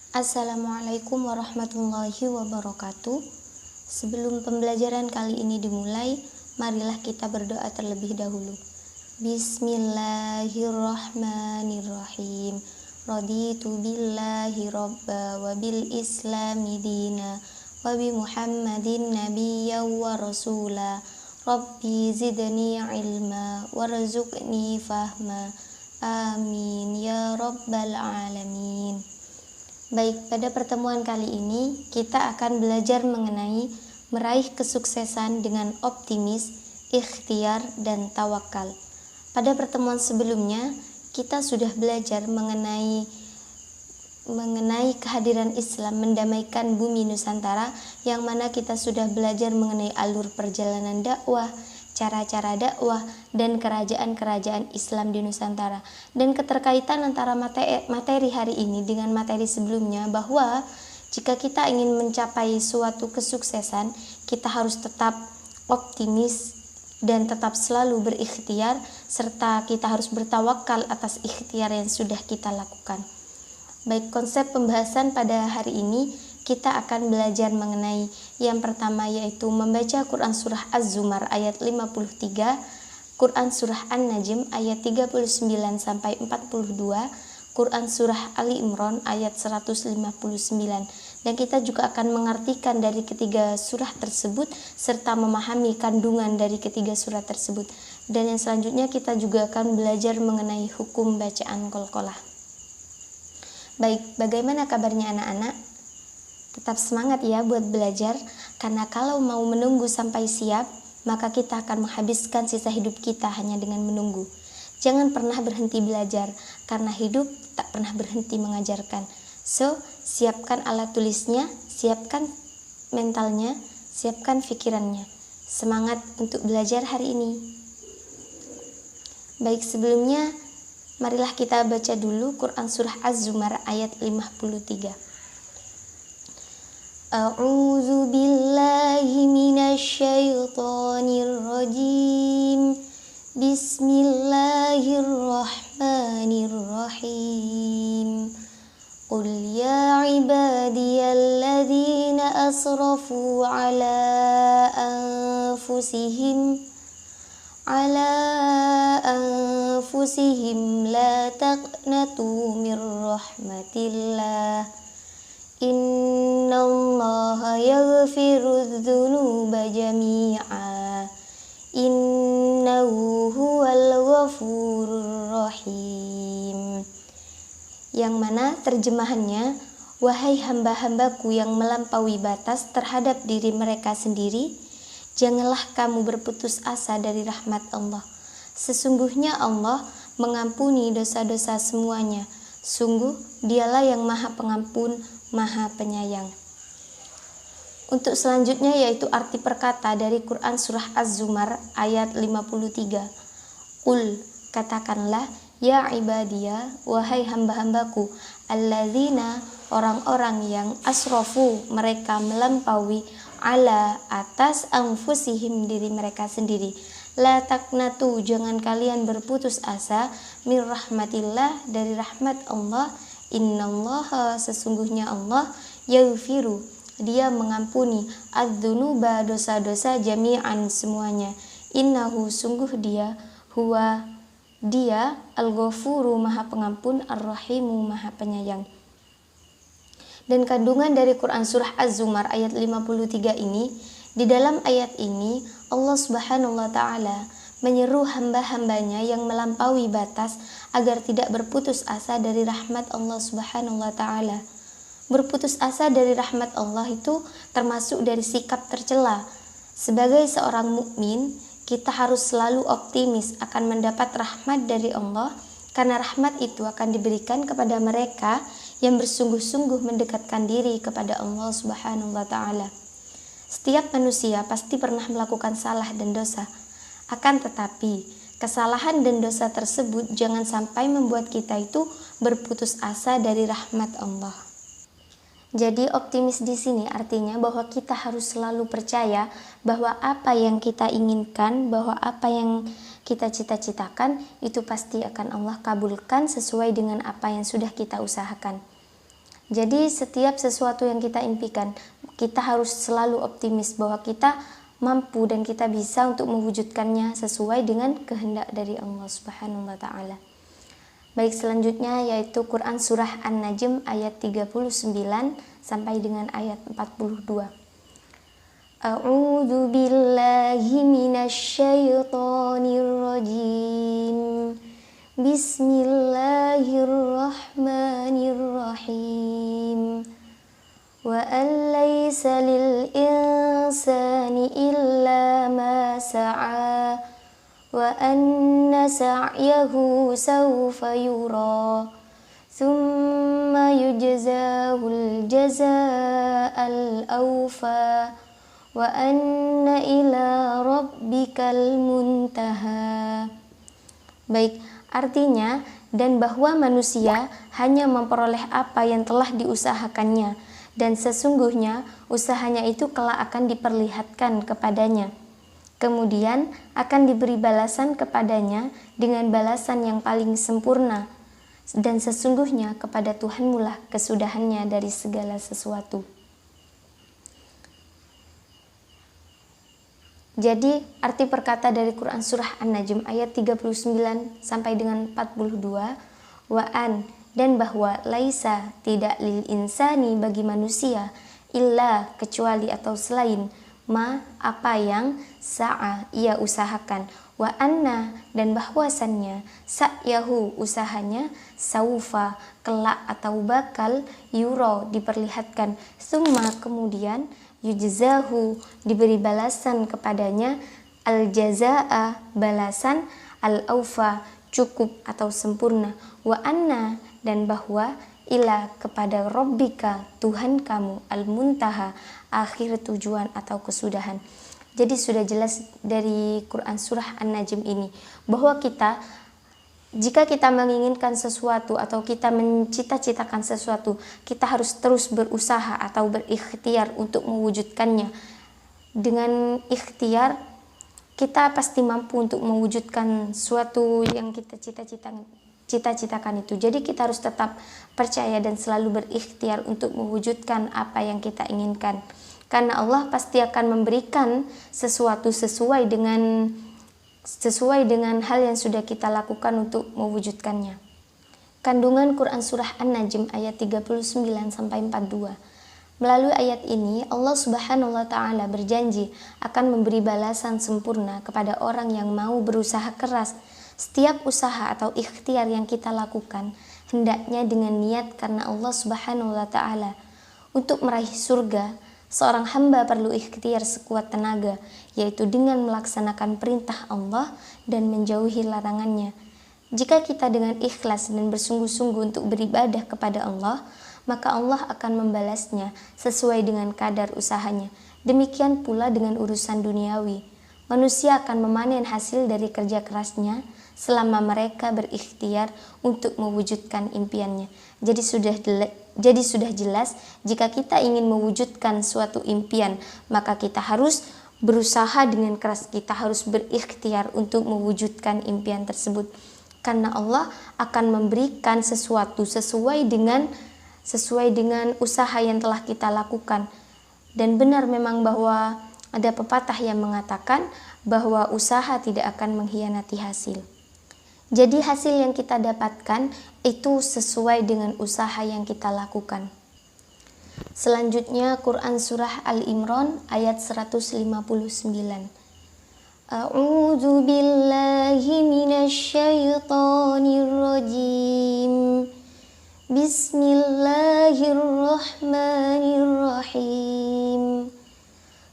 Assalamualaikum warahmatullahi wabarakatuh. Sebelum pembelajaran kali ini dimulai, marilah kita berdoa terlebih dahulu. Bismillahirrahmanirrahim. Raditu billahi robba wa bil islami dina wa bi muhammadin nabiyya wa rasula. Rabbi zidni ilma warzuqni fahma. Amin ya rabbal alamin. Baik, pada pertemuan kali ini kita akan belajar mengenai meraih kesuksesan dengan optimis, ikhtiar, dan tawakal. Pada pertemuan sebelumnya kita sudah belajar mengenai kehadiran Islam mendamaikan bumi Nusantara, yang mana kita sudah belajar mengenai alur perjalanan dakwah, cara-cara dakwah, dan kerajaan-kerajaan Islam di Nusantara, dan keterkaitan antara materi hari ini dengan materi sebelumnya, bahwa jika kita ingin mencapai suatu kesuksesan, kita harus tetap optimis dan tetap selalu berikhtiar, serta kita harus bertawakal atas ikhtiar yang sudah kita lakukan. Baik, konsep pembahasan pada hari ini kita akan belajar mengenai yang pertama, yaitu membaca Quran Surah Az-Zumar ayat 53, Quran Surah An-Najm ayat 39-42, Quran Surah Ali Imran ayat 159. Dan kita juga akan mengartikan dari ketiga surah tersebut serta memahami kandungan dari ketiga surah tersebut. Dan yang selanjutnya kita juga akan belajar mengenai hukum bacaan qalqalah. Baik, bagaimana kabarnya anak-anak? Tetap semangat ya buat belajar, karena kalau mau menunggu sampai siap, maka kita akan menghabiskan sisa hidup kita hanya dengan menunggu. Jangan pernah berhenti belajar, karena hidup tak pernah berhenti mengajarkan. So, siapkan alat tulisnya, siapkan mentalnya, siapkan pikirannya. Semangat untuk belajar hari ini. Baik, sebelumnya marilah kita baca dulu Quran Surah Az-Zumar ayat 53. A'udzu billahi minasyaitonir rajim. Bismillahirrahmanirrahim. Qul ya ibadiyalladzina asrafu ala anfusihim la taqnatu mir rahmatillah. Innallaha yaghfiru dzunuba jami'a. Innahu huwal ghafurur rahim. Yang mana terjemahannya, wahai hamba-hambaku yang melampaui batas terhadap diri mereka sendiri, janganlah kamu berputus asa dari rahmat Allah. Sesungguhnya Allah mengampuni dosa-dosa semuanya. Sungguh dialah yang maha pengampun, maha penyayang. Untuk selanjutnya yaitu arti perkata dari Quran Surah Az-Zumar ayat 53. Qul, katakanlah, ya ibadiyah, wahai hamba-hambaku, alladzina, orang-orang yang asrafu, mereka melampaui, ala, atas, anfusihim, diri mereka sendiri. La taqnatu, jangan kalian berputus asa, mir rahmatillah, dari rahmat Allah. Innallaha, sesungguhnya Allah, yaghfiru, dia mengampuni, adzunuba, dosa-dosa, jami'an, semuanya. Innahu, sungguh dia, huwa, dia, al-ghafuru, maha pengampun, ar-rahimu, maha penyayang. Dan kandungan dari Quran Surah Az-Zumar ayat 53 ini, di dalam ayat ini Allah Subhanahu wa Ta'ala menyeru hamba-hambanya yang melampaui batas agar tidak berputus asa dari rahmat Allah Subhanahu wa Ta'ala. Berputus asa dari rahmat Allah itu termasuk dari sikap tercela. Sebagai seorang mukmin, kita harus selalu optimis akan mendapat rahmat dari Allah, karena rahmat itu akan diberikan kepada mereka yang bersungguh-sungguh mendekatkan diri kepada Allah Subhanahu wa Ta'ala. Setiap manusia pasti pernah melakukan salah dan dosa. Akan tetapi, kesalahan dan dosa tersebut jangan sampai membuat kita itu berputus asa dari rahmat Allah. Jadi optimis di sini artinya bahwa kita harus selalu percaya bahwa apa yang kita inginkan, bahwa apa yang kita cita-citakan itu pasti akan Allah kabulkan sesuai dengan apa yang sudah kita usahakan. Jadi setiap sesuatu yang kita impikan, kita harus selalu optimis bahwa kita mampu dan kita bisa untuk mewujudkannya sesuai dengan kehendak dari Allah Subhanahu wa taala. Baik, selanjutnya yaitu Quran surah An-Najm ayat 39 sampai dengan ayat 42. A'udzu billahi minasyaitonir rajim. Bismillahirrahmanirrahim. Wa an laysa lil insani illa ma sa'a wa anna sa'yahu sawfa yura thumma yujzahul jazaa'al awfa wa anna ila rabbikal muntaha. Baik, artinya, dan bahwa manusia hanya memperoleh apa yang telah diusahakannya, dan sesungguhnya usahanya itu kelak akan diperlihatkan kepadanya. Kemudian akan diberi balasan kepadanya dengan balasan yang paling sempurna, dan sesungguhnya kepada Tuhanmu lah kesudahannya dari segala sesuatu. Jadi arti perkata dari Quran surah An-Najm ayat 39 sampai dengan 42, wa'an, dan bahwa laisa, tidak, lil insani, bagi manusia, illa, kecuali atau selain, ma, apa yang, sa'a, ia usahakan, wa anna, dan bahwasannya, sa'yahu, usahanya, saufa, kelak atau bakal, yuro, diperlihatkan, summa, kemudian, yujzahu, diberi balasan kepadanya, al-jazaa, balasan, al-aufa, cukup atau sempurna, wa anna, dan bahwa, ila, kepada Rabbika, Tuhan kamu, al-muntaha, akhir tujuan atau kesudahan. Jadi sudah jelas dari Quran surah An-Najm ini bahwa kita, jika kita menginginkan sesuatu atau kita mencita-citakan sesuatu, kita harus terus berusaha atau berikhtiar untuk mewujudkannya. Dengan ikhtiar, kita pasti mampu untuk mewujudkan suatu yang kita cita-citakan itu. Jadi kita harus tetap percaya dan selalu berikhtiar untuk mewujudkan apa yang kita inginkan. Karena Allah pasti akan memberikan sesuatu sesuai dengan hal yang sudah kita lakukan untuk mewujudkannya. Kandungan Quran surah An-Najm ayat 39 sampai 42. Melalui ayat ini Allah Subhanahu wa taala berjanji akan memberi balasan sempurna kepada orang yang mau berusaha keras. Setiap usaha atau ikhtiar yang kita lakukan hendaknya dengan niat karena Allah Subhanahu wa taala. Untuk meraih surga, seorang hamba perlu ikhtiar sekuat tenaga, yaitu dengan melaksanakan perintah Allah dan menjauhi larangannya. Jika kita dengan ikhlas dan bersungguh-sungguh untuk beribadah kepada Allah, maka Allah akan membalasnya sesuai dengan kadar usahanya. Demikian pula dengan urusan duniawi. Manusia akan memanen hasil dari kerja kerasnya selama mereka berikhtiar untuk mewujudkan impiannya. Jadi sudah jelas, jika kita ingin mewujudkan suatu impian, maka kita harus berusaha dengan keras, kita harus berikhtiar untuk mewujudkan impian tersebut. Karena Allah akan memberikan sesuatu sesuai dengan usaha yang telah kita lakukan. Dan benar memang bahwa ada pepatah yang mengatakan bahwa usaha tidak akan mengkhianati hasil. Jadi hasil yang kita dapatkan itu sesuai dengan usaha yang kita lakukan. Selanjutnya Quran surah Al-Imran ayat 159. A'udzu billahi minasyaitonir rajim. Bismillahirrahmanirrahim.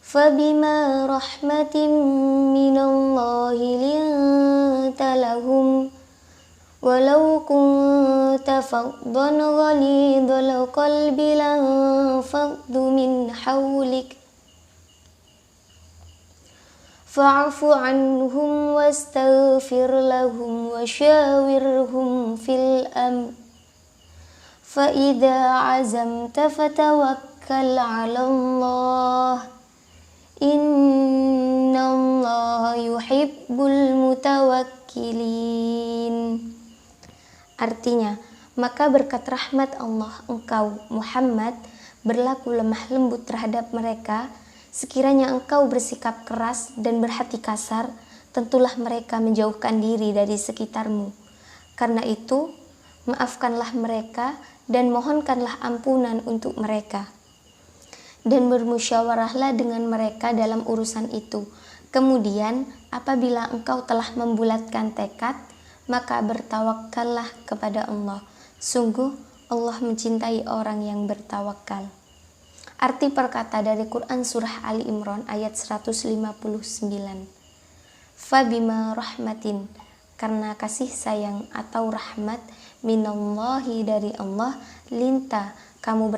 Fabima rahmatin minallahi linta lahum walau kunta faddan ghalidhal qalbi lanfaddu min hawlik fa'fu anhum wastaghfir lahum wasyawirhum fil amr fa idza azamta fatawakkal 'ala Allah innallaha yuhibbul mutawakkilin. Artinya, Maka berkat rahmat Allah engkau Muhammad berlaku lemah lembut terhadap mereka. Sekiranya engkau bersikap keras dan berhati kasar, tentulah mereka menjauhkan diri dari sekitarmu. Karena itu, maafkanlah mereka dan mohonkanlah ampunan untuk mereka. Dan bermusyawarahlah dengan mereka dalam urusan itu. Kemudian, apabila engkau telah membulatkan tekad, maka bertawakkallah kepada Allah. Sungguh, Allah mencintai orang yang bertawakal. Arti perkata dari Quran Surah Ali Imran ayat 159. Fabima rahmatin, karena kasih sayang atau rahmat, minallahi dari Allah, linta, kamu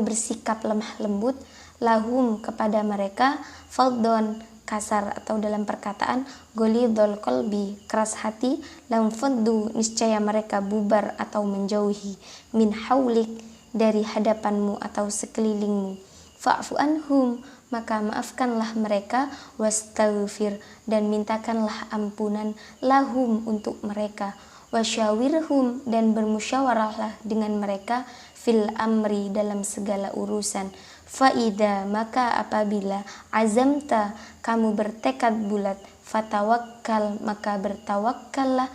bersikap lemah lembut, lahum kepada mereka, faldon, kasar atau dalam perkataan golidol kolbi, keras hati, lam faddu, niscaya mereka bubar atau menjauhi, min haulik, dari hadapanmu atau sekelilingmu, fa'fu anhum, maka maafkanlah mereka, wastaghfir, dan mintakanlah ampunan, lahum, untuk mereka, wasyawirhum, dan bermusyawarahlah dengan mereka, fil amri, dalam segala urusan. Faida, maka apabila azamta, kamu bertekad bulat, fatawakkal, maka bertawakkallah,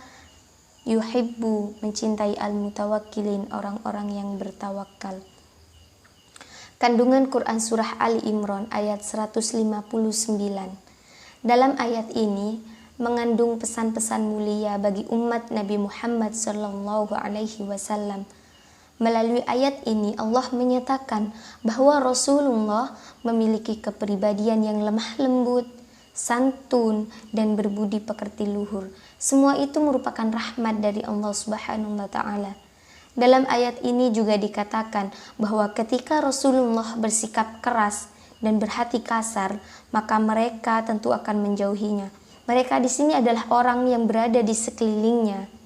yuhibbu, mencintai al-mutawakkilin, orang-orang yang bertawakal. Kandungan Quran Surah Ali Imran ayat 159. Dalam ayat ini mengandung pesan-pesan mulia bagi umat Nabi Muhammad SAW. Melalui ayat ini Allah menyatakan bahwa Rasulullah memiliki kepribadian yang lemah lembut, santun, dan berbudi pekerti luhur. Semua itu merupakan rahmat dari Allah Subhanahu wa Ta'ala. Dalam ayat ini juga dikatakan bahwa ketika Rasulullah bersikap keras dan berhati kasar, maka mereka tentu akan menjauhinya. Mereka di sini adalah orang yang berada di sekelilingnya.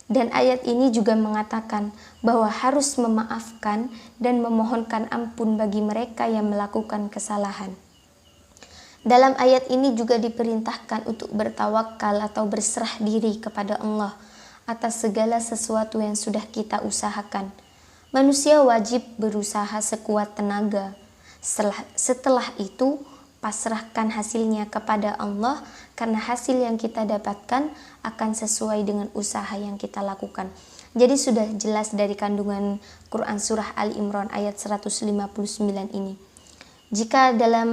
Dan ayat ini juga mengatakan bahwa harus memaafkan dan memohonkan ampun bagi mereka yang melakukan kesalahan. Dalam ayat ini juga diperintahkan untuk bertawakal atau berserah diri kepada Allah atas segala sesuatu yang sudah kita usahakan. Manusia wajib berusaha sekuat tenaga. Setelah itu, pasrahkan hasilnya kepada Allah, karena hasil yang kita dapatkan akan sesuai dengan usaha yang kita lakukan. Jadi sudah jelas dari kandungan Quran Surah Ali Imran ayat 159 ini. Jika dalam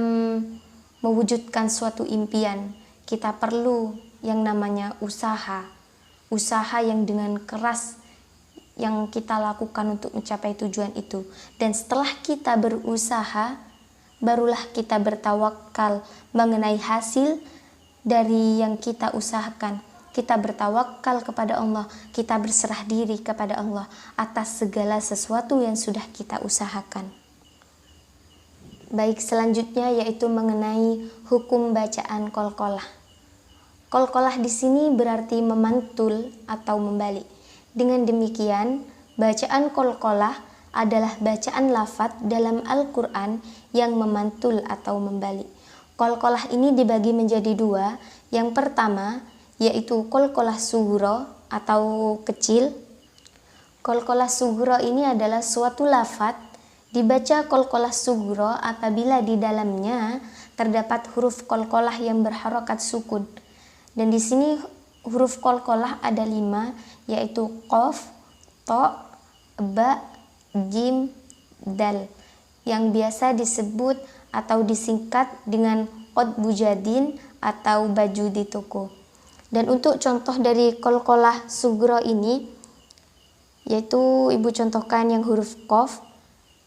mewujudkan suatu impian, kita perlu yang namanya usaha yang dengan keras yang kita lakukan untuk mencapai tujuan itu. Dan setelah kita berusaha, barulah kita bertawakal mengenai hasil dari yang kita usahakan. Kita bertawakal kepada Allah, kita berserah diri kepada Allah atas segala sesuatu yang sudah kita usahakan. Baik, selanjutnya yaitu mengenai hukum bacaan qalqalah. Qalqalah di sini berarti memantul atau membalik. Dengan demikian, bacaan qalqalah adalah bacaan lafadz dalam Al-Quran yang memantul atau membalik. Qalqalah ini dibagi menjadi dua. Yang pertama yaitu qalqalah sughra atau kecil. Qalqalah sughra ini adalah suatu lafadz dibaca qalqalah sughra apabila di dalamnya terdapat huruf qalqalah yang berharokat sukun. Dan di sini huruf qalqalah ada 5, yaitu qaf, ta, ba, jim, dal, yang biasa disebut atau disingkat dengan qotbu jadin atau baju di toko. Dan untuk contoh dari qalqalah sughra ini, yaitu ibu contohkan yang huruf qaf,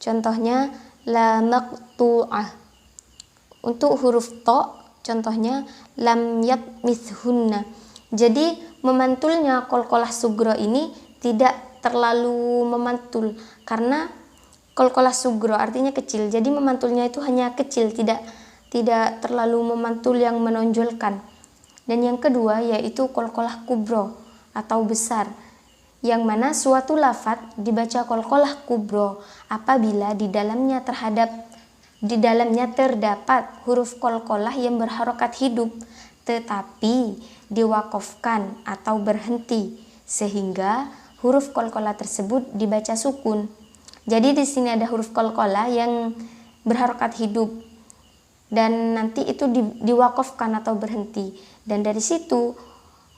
contohnya la maqtu'ah. Untuk huruf ta, contohnya lam yatmithunna. Jadi memantulnya qalqalah sughra ini tidak terlalu memantul, karena qalqalah sughra artinya kecil. Jadi memantulnya itu hanya kecil, tidak terlalu memantul yang menonjolkan. Dan yang kedua yaitu qalqalah kubra atau besar, yang mana suatu lafadz dibaca qalqalah kubra apabila di dalamnya terdapat huruf qalqalah yang berharokat hidup tetapi diwakafkan atau berhenti, sehingga huruf qalqalah tersebut dibaca sukun. Jadi di sini ada huruf qalqalah yang berharokat hidup dan nanti itu diwakafkan atau berhenti, dan dari situ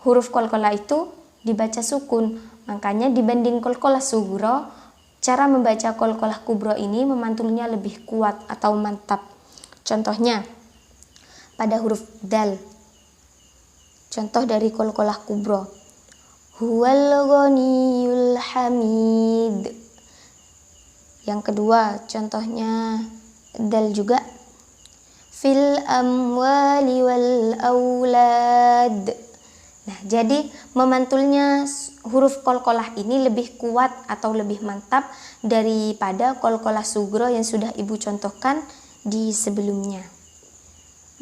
huruf qalqalah itu dibaca sukun. Makanya dibanding qalqalah sugro, cara membaca qalqalah kubro ini memantulnya lebih kuat atau mantap. Contohnya pada huruf dal, contoh dari qalqalah kubro, huwal ghaniyul hamid. Yang kedua contohnya dal juga, fil amwali wal aulad. Nah, jadi memantulnya huruf qalqalah ini lebih kuat atau lebih mantap daripada qalqalah sugro yang sudah Ibu contohkan di sebelumnya.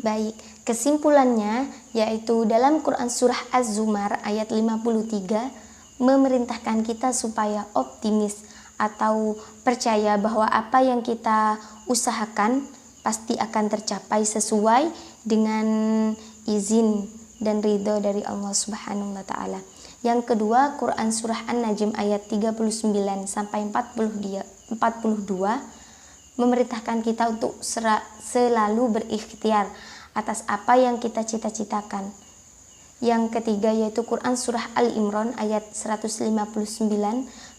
Baik, kesimpulannya yaitu dalam Quran surah Az-Zumar ayat 53 memerintahkan kita supaya optimis atau percaya bahwa apa yang kita usahakan pasti akan tercapai sesuai dengan izin dan ridho dari Allah Subhanahu wa taala. Yang kedua, Quran surah An-Najm ayat 39 sampai 42 memerintahkan kita untuk selalu berikhtiar atas apa yang kita cita-citakan. Yang ketiga yaitu Quran surah Al-Imran ayat 159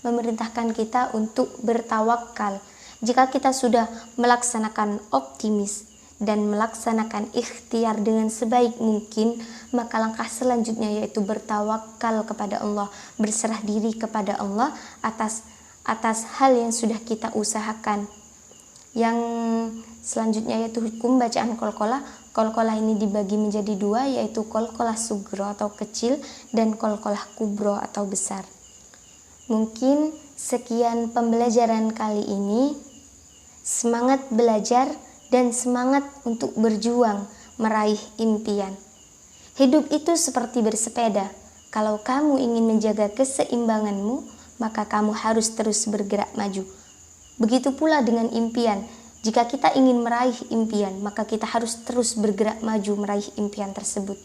memerintahkan kita untuk bertawakal. Jika kita sudah melaksanakan optimis dan melaksanakan ikhtiar dengan sebaik mungkin, maka langkah selanjutnya yaitu bertawakal kepada Allah, berserah diri kepada Allah atas hal yang sudah kita usahakan. Yang selanjutnya yaitu hukum bacaan qalqalah. Qalqalah ini dibagi menjadi dua, yaitu qalqalah sugro atau kecil dan qalqalah kubro atau besar. Mungkin sekian pembelajaran kali ini. Semangat belajar dan semangat untuk berjuang meraih impian. Hidup itu seperti bersepeda. Kalau kamu ingin menjaga keseimbanganmu, maka kamu harus terus bergerak maju. Begitu pula dengan impian. Jika kita ingin meraih impian, maka kita harus terus bergerak maju meraih impian tersebut.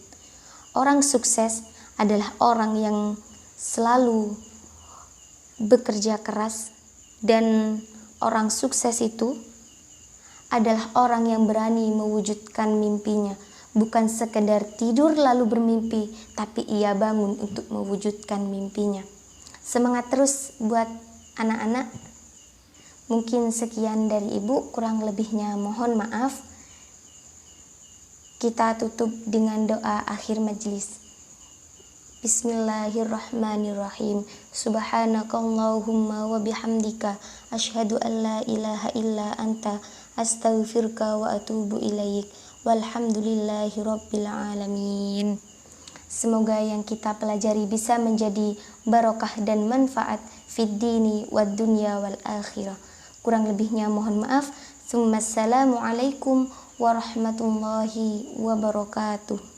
Orang sukses adalah orang yang selalu bekerja keras, dan orang sukses itu adalah orang yang berani mewujudkan mimpinya. Bukan sekedar tidur lalu bermimpi, tapi ia bangun untuk mewujudkan mimpinya. Semangat terus buat anak-anak. Mungkin sekian dari Ibu, kurang lebihnya mohon maaf. Kita tutup dengan doa akhir majelis. Bismillahirrahmanirrahim. Subhanakallahumma wa bihamdika asyhadu an la ilaha illa anta astaghfiruka wa atubu ilaik. Walhamdulillahi rabbil alamin. Semoga yang kita pelajari bisa menjadi barokah dan manfaat fid dini wad dunya wal akhirah. Kurang lebihnya mohon maaf. Assalamualaikum warahmatullahi wabarakatuh.